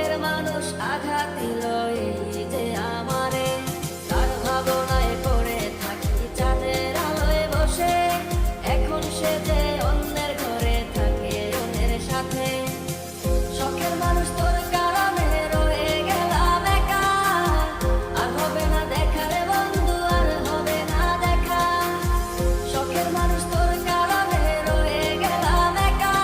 শখের মানুষ আঘাত দিল এই যে আমারে, তার ভাবনায় পড়ে থাকি চাঁদের আলোয় বসে। এখন সে যে অন্যের ঘরে থাকে অন্যের সাথে। শখের মানুষ তোর কারণে রয়ে গেলাম একা, আর হবে না দেখা রে বন্ধু, আর হবে না দেখা। শখের মানুষ তোর কারণে রয়ে গেলাম একা,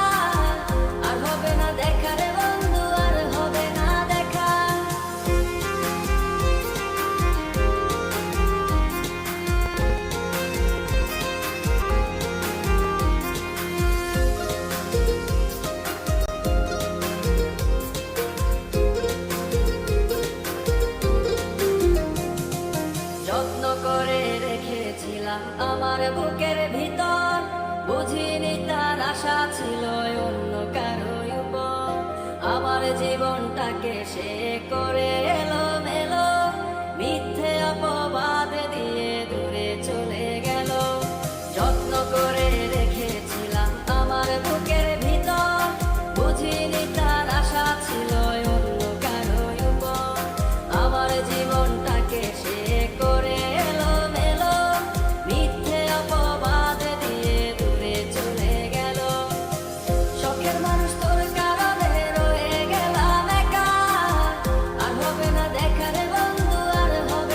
আর হবে না দেখা রে বন্ধু, আর হবে না দেখা। যত্ন করে রেখেছিলাম আমার বুকের ভিতর, বুঝিনি তার আশা ছিল অন্য কারো উপর। আমার জীবনটাকে সে করে